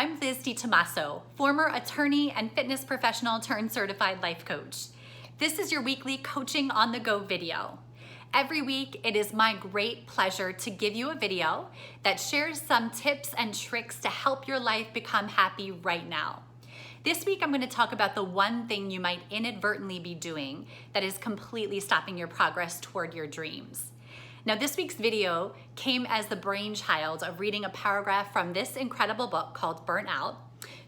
I'm Liz DiTomaso, former attorney and fitness professional turned certified life coach. This is your weekly Coaching on the Go video. Every week, it is my great pleasure to give you a video that shares some tips and tricks to help your life become happy right now. This week, I'm going to talk about the one thing you might inadvertently be doing that is completely stopping your progress toward your dreams. Now, this week's video came as the brainchild of reading a paragraph from this incredible book called Burnout.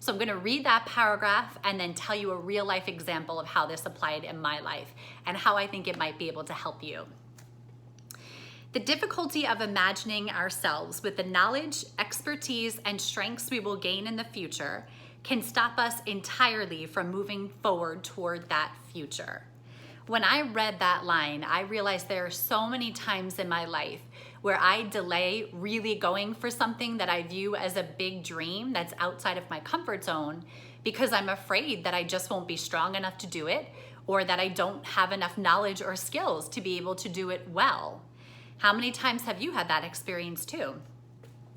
So I'm going to read that paragraph and then tell you a real life example of how this applied in my life and how I think it might be able to help you. The difficulty of imagining ourselves with the knowledge, expertise, and strengths we will gain in the future can stop us entirely from moving forward toward that future. When I read that line, I realized there are so many times in my life where I delay really going for something that I view as a big dream that's outside of my comfort zone because I'm afraid that I just won't be strong enough to do it or that I don't have enough knowledge or skills to be able to do it well. How many times have you had that experience too?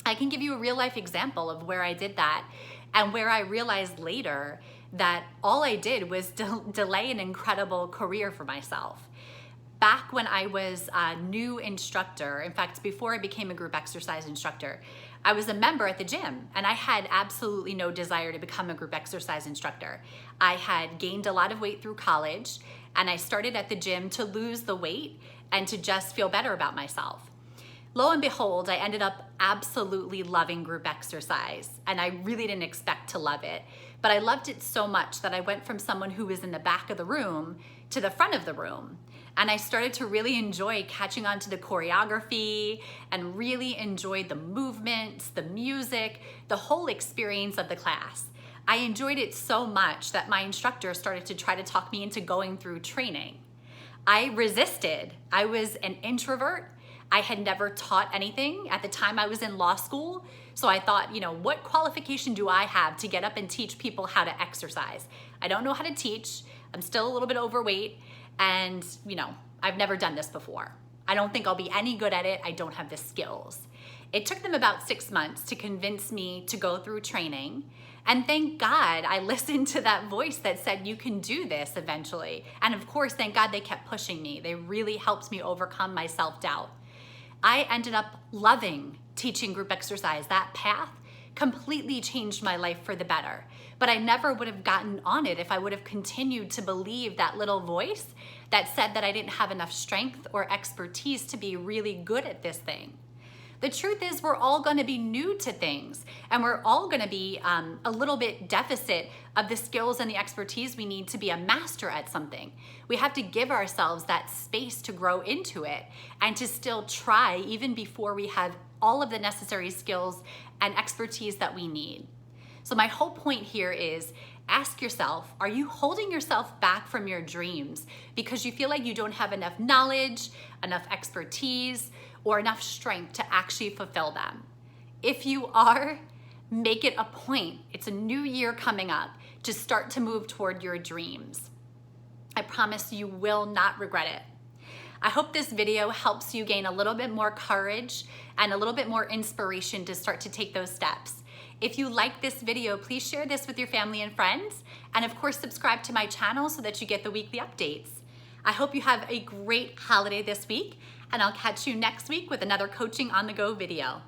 I can give you a real life example of where I did that and where I realized later that all I did was delay an incredible career for myself. Back when I was a new instructor, in fact, before I became a group exercise instructor, I was a member at the gym and I had absolutely no desire to become a group exercise instructor. I had gained a lot of weight through college and I started at the gym to lose the weight and to just feel better about myself. Lo and behold, I ended up absolutely loving group exercise, and I really didn't expect to love it. But I loved it so much that I went from someone who was in the back of the room to the front of the room. And I started to really enjoy catching on to the choreography and really enjoyed the movements, the music, the whole experience of the class. I enjoyed it so much that my instructor started to try to talk me into going through training. I resisted. I was an introvert. I had never taught anything. At the time I was in law school, so I thought, what qualification do I have to get up and teach people how to exercise? I don't know how to teach. I'm still a little bit overweight, and I've never done this before. I don't think I'll be any good at it. I don't have the skills. It took them about 6 months to convince me to go through training, and thank God I listened to that voice that said, you can do this eventually. And of course, thank God they kept pushing me. They really helped me overcome my self-doubt. I ended up loving teaching group exercise. That path completely changed my life for the better. But I never would have gotten on it if I would have continued to believe that little voice that said that I didn't have enough strength or expertise to be really good at this thing. The truth is we're all going to be new to things, and we're all going to be a little bit deficit of the skills and the expertise we need to be a master at something. We have to give ourselves that space to grow into it and to still try even before we have all of the necessary skills and expertise that we need. So my whole point here is ask yourself, are you holding yourself back from your dreams because you feel like you don't have enough knowledge, enough expertise, or enough strength to actually fulfill them? If you are, make it a point. It's a new year coming up to start to move toward your dreams. I promise you will not regret it. I hope this video helps you gain a little bit more courage and a little bit more inspiration to start to take those steps. If you like this video, please share this with your family and friends. And of course, subscribe to my channel so that you get the weekly updates. I hope you have a great holiday this week, and I'll catch you next week with another Coaching on the Go video.